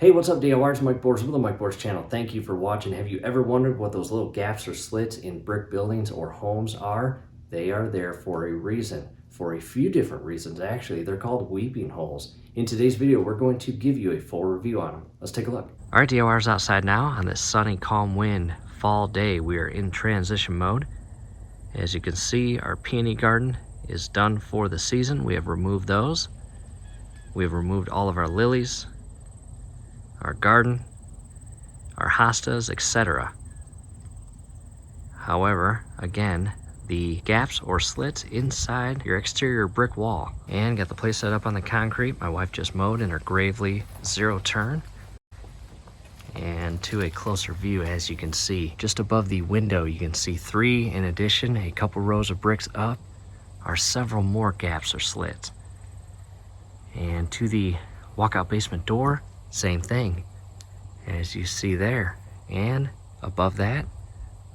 Hey, what's up, DIYers? Mike Borders with the Mike Borders channel. Thank you for watching. Have you ever wondered what those little gaps or slits in brick buildings or homes are? They are there for a reason, for a few different reasons actually. They're called weeping holes. In today's video, we're going to give you a full review on them. Let's take a look. All right, DIYers, outside now on this sunny, calm wind fall day. We are in transition mode. As you can see, our peony garden is done for the season. We have removed those. We have removed all of our lilies, our garden, our hostas, etc. However, again, the gaps or slits inside your exterior brick wall, and got the place set up on the concrete. My wife just mowed in her Gravely zero turn. And to a closer view, as you can see, just above the window, you can see three. In addition, a couple rows of bricks up are several more gaps or slits. And to the walkout basement door, same thing, as you see there. And above that,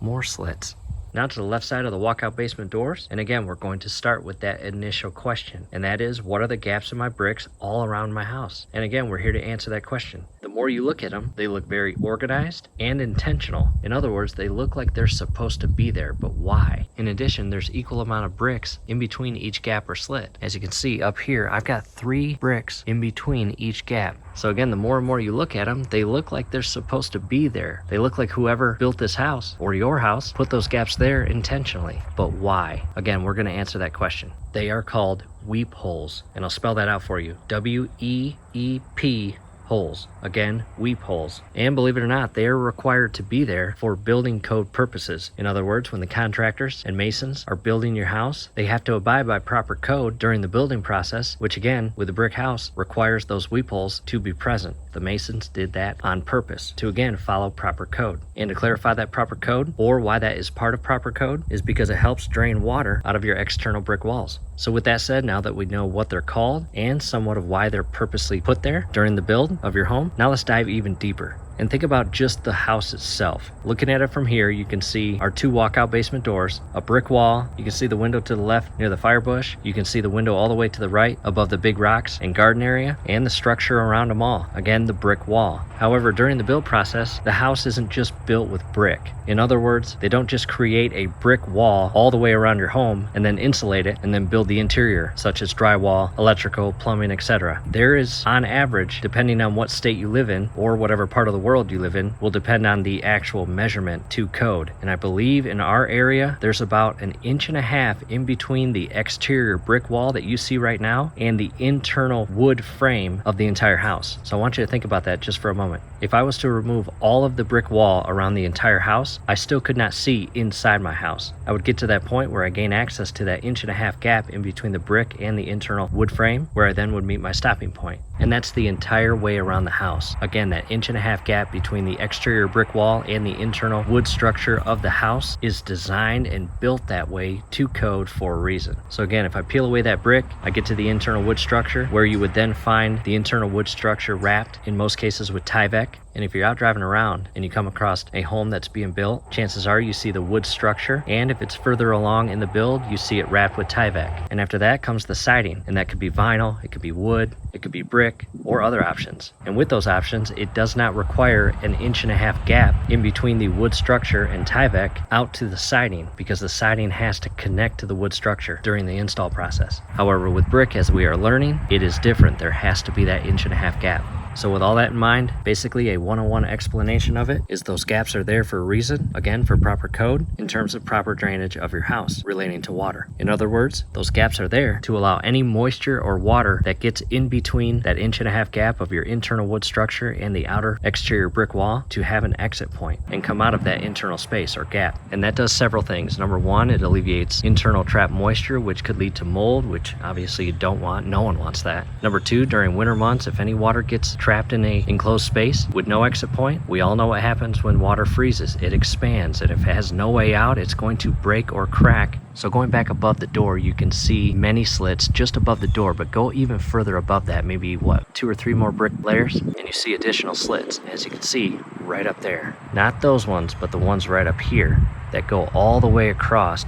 more slits. Now to the left side of the walkout basement doors. And again, we're going to start with that initial question. And that is, what are the gaps in my bricks all around my house? And again, we're here to answer that question. The more you look at them, they look very organized and intentional. In other words, they look like they're supposed to be there, but why? In addition, there's equal amount of bricks in between each gap or slit. As you can see up here, I've got 3 bricks in between each gap. So again, the more and more you look at them, they look like they're supposed to be there. They look like whoever built this house or your house put those gaps there intentionally. But why? Again, we're going to answer that question. They are called weep holes, and I'll spell that out for you. W-E-E-P holes. Again, weep holes. And believe it or not, they are required to be there for building code purposes. In other words, when the contractors and masons are building your house, they have to abide by proper code during the building process, which again, with a brick house, requires those weep holes to be present. The masons did that on purpose to again follow proper code. And to clarify that proper code, or why that is part of proper code, is because it helps drain water out of your external brick walls. So with that said, now that we know what they're called and somewhat of why they're purposely put there during the build of your home, now let's dive even deeper and think about just the house itself. Looking at it from here, you can see our 2 walkout basement doors, a brick wall. You can see the window to the left near the fire bush. You can see the window all the way to the right above the big rocks and garden area, and the structure around them all. Again, the brick wall. However, during the build process, the house isn't just built with brick. In other words, they don't just create a brick wall all the way around your home and then insulate it and then build the interior, such as drywall, electrical, plumbing, etc. There is, on average, depending on what state you live in or whatever part of the world you live in, will depend on the actual measurement to code. And I believe in our area, there's about 1.5 inches in between the exterior brick wall that you see right now and the internal wood frame of the entire house. So I want you to think about that just for a moment. If I was to remove all of the brick wall around the entire house, I still could not see inside my house. I would get to that point where I gain access to that 1.5 inch gap in between the brick and the internal wood frame, where I then would meet my stopping point. And that's the entire way around the house. Again, that 1.5 inch gap between the exterior brick wall and the internal wood structure of the house is designed and built that way to code for a reason. So again, if I peel away that brick, I get to the internal wood structure, where you would then find the internal wood structure wrapped, in most cases, with Tyvek. And if you're out driving around and you come across a home that's being built, chances are you see the wood structure, and if it's further along in the build, you see it wrapped with Tyvek. And after that comes the siding, and that could be vinyl, it could be wood, it could be brick, or other options. And with those options, it does not require 1.5 inch gap in between the wood structure and Tyvek out to the siding, because the siding has to connect to the wood structure during the install process. However, with brick, as we are learning, it is different. There has to be that 1.5 inch gap. So with all that in mind, basically a one-on-one explanation of it is those gaps are there for a reason, again, for proper code in terms of proper drainage of your house relating to water. In other words, those gaps are there to allow any moisture or water that gets in between that 1.5 inch gap of your internal wood structure and the outer exterior brick wall to have an exit point and come out of that internal space or gap. And that does several things. Number one, it alleviates internal trapped moisture, which could lead to mold, which obviously you don't want. No one wants that. Number two, during winter months, if any water gets trapped in a enclosed space with no exit point, we all know what happens when water freezes. It expands, and if it has no way out, it's going to break or crack. So going back above the door, you can see many slits just above the door, but go even further above that, maybe 2 or 3 more brick layers, and you see additional slits, as you can see right up there. Not those ones, but the ones right up here that go all the way across,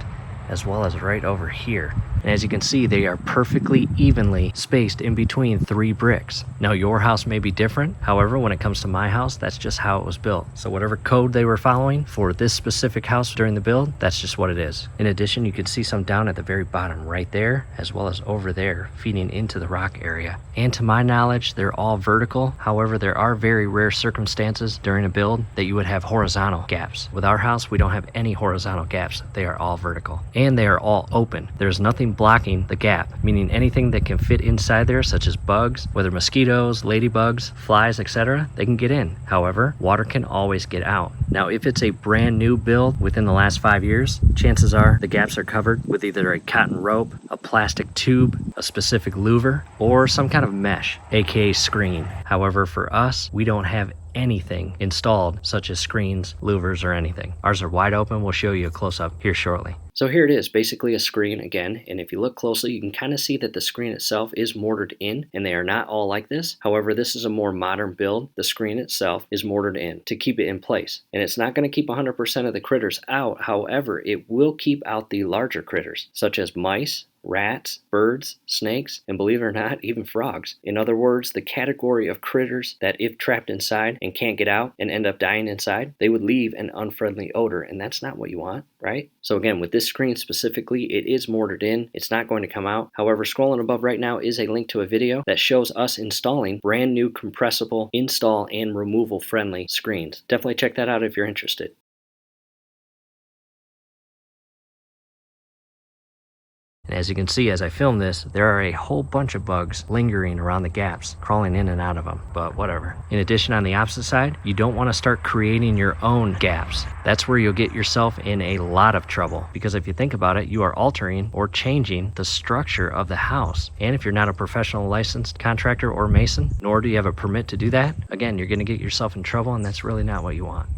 as well as right over here. And as you can see, they are perfectly evenly spaced in between 3 bricks. Now your house may be different. However, when it comes to my house, that's just how it was built. So whatever code they were following for this specific house during the build, that's just what it is. In addition, you can see some down at the very bottom right there, as well as over there, feeding into the rock area. And to my knowledge, they're all vertical. However, there are very rare circumstances during a build that you would have horizontal gaps. With our house, we don't have any horizontal gaps. They are all vertical. And they are all open. There's nothing blocking the gap, meaning anything that can fit inside there, such as bugs, whether mosquitoes, ladybugs, flies, etc., they can get in. However, water can always get out. Now, if it's a brand new build within the last 5 years, chances are the gaps are covered with either a cotton rope, a plastic tube, a specific louver, or some kind of mesh, aka screen. However, for us, we don't have anything installed such as screens, louvers, or anything. Ours are wide open. We'll show you a close-up here shortly. So here it is, basically a screen again, and if you look closely, you can kind of see that the screen itself is mortared in, and they are not all like this. However, this is a more modern build. The screen itself is mortared in to keep it in place, and it's not going to keep 100% of the critters out. However, it will keep out the larger critters, such as mice, rats, birds, snakes, and believe it or not, even frogs. In other words, the category of critters that if trapped inside and can't get out and end up dying inside, they would leave an unfriendly odor, and that's not what you want, right? So again, with this screen specifically, it is mortared in. It's not going to come out. However, scrolling above right now is a link to a video that shows us installing brand new compressible install and removal friendly screens. Definitely check that out if you're interested. And as you can see, as I film this, there are a whole bunch of bugs lingering around the gaps, crawling in and out of them, but whatever. In addition, on the opposite side, you don't want to start creating your own gaps. That's where you'll get yourself in a lot of trouble, because if you think about it, you are altering or changing the structure of the house. And if you're not a professional licensed contractor or mason, nor do you have a permit to do that, again, you're going to get yourself in trouble, and that's really not what you want.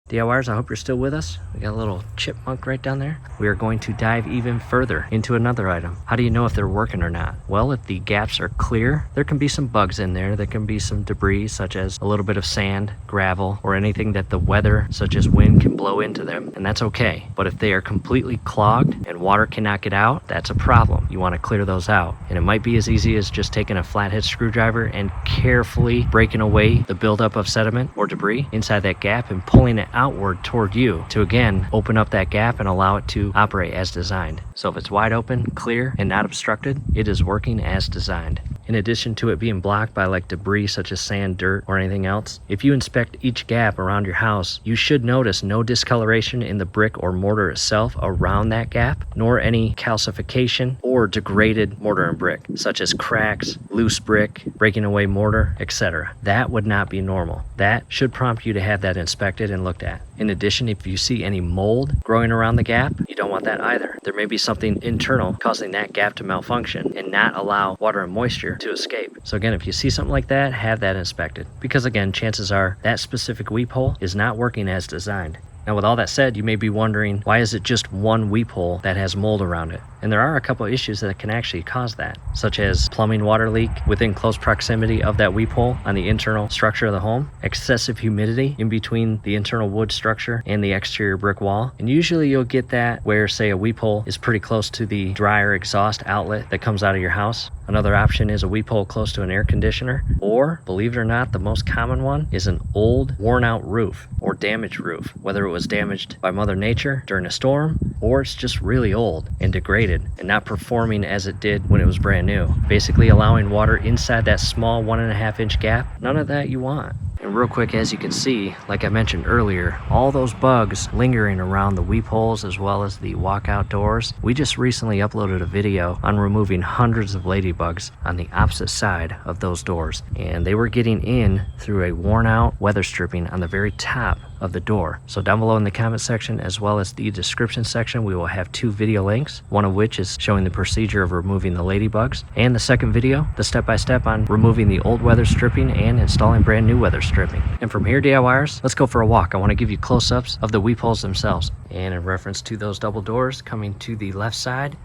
DIYers, I hope you're still with us. We got a little chipmunk right down there. We are going to dive even further into another item. How do you know if they're working or not? Well, if the gaps are clear, there can be some bugs in there. There can be some debris, such as a little bit of sand, gravel, or anything that the weather, such as wind, can blow into them, and that's okay. But if they are completely clogged and water cannot get out, that's a problem. You want to clear those out. And it might be as easy as just taking a flathead screwdriver and carefully breaking away the buildup of sediment or debris inside that gap and pulling it outward toward you to again open up that gap and allow it to operate as designed. So if it's wide open, clear, and not obstructed, it is working as designed. In addition to it being blocked by like debris such as sand, dirt, or anything else, if you inspect each gap around your house, you should notice no discoloration in the brick or mortar itself around that gap, nor any calcification or degraded mortar and brick, such as cracks, loose brick, breaking away mortar, etc. That would not be normal. That should prompt you to have that inspected and looked at. In addition, if you see any mold growing around the gap, you don't want that either. There may be something internal causing that gap to malfunction and not allow water and moisture to escape. So again, if you see something like that, have that inspected. Because again, chances are that specific weep hole is not working as designed. Now with all that said, you may be wondering, why is it just one weep hole that has mold around it? And there are a couple issues that can actually cause that, such as plumbing water leak within close proximity of that weep hole on the internal structure of the home, excessive humidity in between the internal wood structure and the exterior brick wall. And usually you'll get that where, say, a weep hole is pretty close to the dryer exhaust outlet that comes out of your house. Another option is a weep hole close to an air conditioner, or, believe it or not, the most common one is an old, worn-out roof or damaged roof, whether it was damaged by Mother Nature during a storm, or it's just really old and degraded and not performing as it did when it was brand new, basically allowing water inside that small 1.5 inch gap. None of that you want. And real quick, as you can see, like I mentioned earlier, all those bugs lingering around the weep holes as well as the walkout doors. We just recently uploaded a video on removing hundreds of ladybugs on the opposite side of those doors, and they were getting in through a worn out weather stripping on the very top of the door. So down below in the comment section as well as the description section, we will have 2 video links, one of which is showing the procedure of removing the ladybugs, and the second video, the step-by-step on removing the old weather stripping and installing brand new weather stripping. And from here, DIYers, let's go for a walk. I want to give you close-ups of the weep holes themselves. And in reference to those double doors coming to the left side,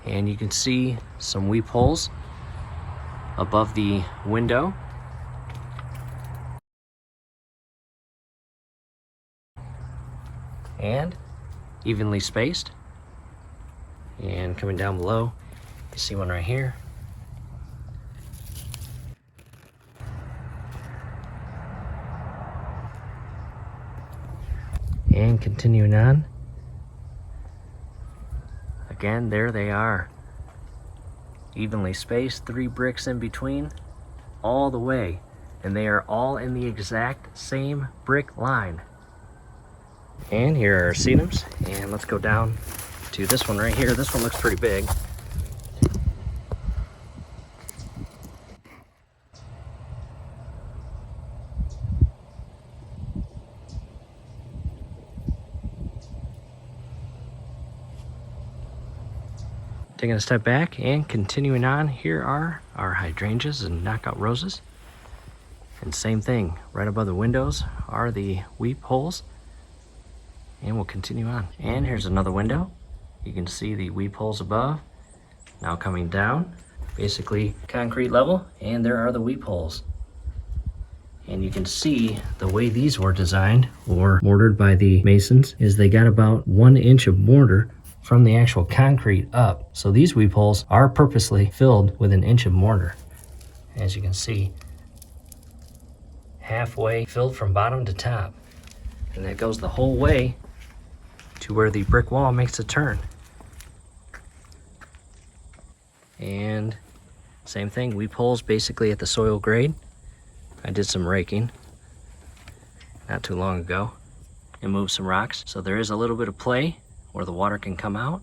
and you can see some weep holes above the window. and evenly spaced. And coming down below, you see one right here. And continuing on, again, there they are, evenly spaced, 3 bricks in between, all the way, and they are all in the exact same brick line. And here are our sedums, and let's go down to this one right here. This one looks pretty big. Taking a step back and continuing on, here are our hydrangeas and knockout roses. And same thing, right above the windows are the weep holes. And we'll continue on. And here's another window. You can see the weep holes above. Now coming down, basically concrete level, and there are the weep holes. And you can see the way these were designed or mortared by the masons is they got about 1 inch of mortar from the actual concrete up. So these weep holes are purposely filled with 1 inch of mortar. As you can see, halfway filled from bottom to top. And that goes the whole way to where the brick wall makes a turn. And same thing, weep holes basically at the soil grade. I did some raking not too long ago and moved some rocks. So there is a little bit of play where the water can come out,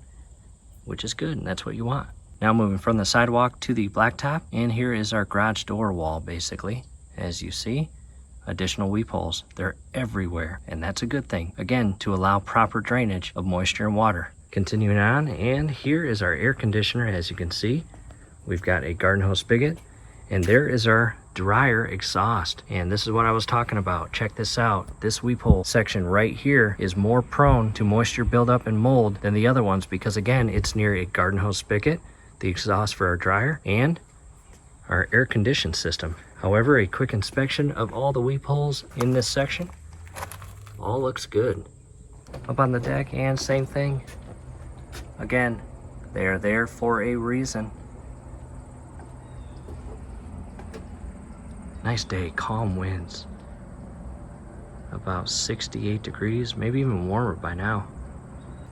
which is good, and that's what you want. Now moving from the sidewalk to the blacktop, and here is our garage door wall basically. As you see, additional weep holes. They're everywhere, and that's a good thing. Again, to allow proper drainage of moisture and water. Continuing on, and here is our air conditioner. As you can see, we've got a garden hose spigot, and there is our dryer exhaust. And this is what I was talking about. Check this out. This weep hole section right here is more prone to moisture buildup and mold than the other ones because again, it's near a garden hose spigot, the exhaust for our dryer, and our air conditioning system. However, a quick inspection of all the weep holes in this section, all looks good. Up on the deck, and same thing. Again, they are there for a reason. Nice day, calm winds. About 68 degrees, maybe even warmer by now.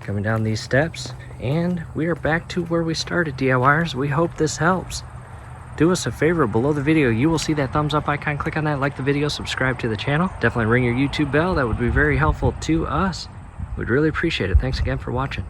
Coming down these steps, and we are back to where we started, DIYers. We hope this helps. Do us a favor, below the video you will see that thumbs up icon. Click on that, like the video, subscribe to the channel. Definitely ring your YouTube bell, that would be very helpful to us. We'd really appreciate it. Thanks again for watching.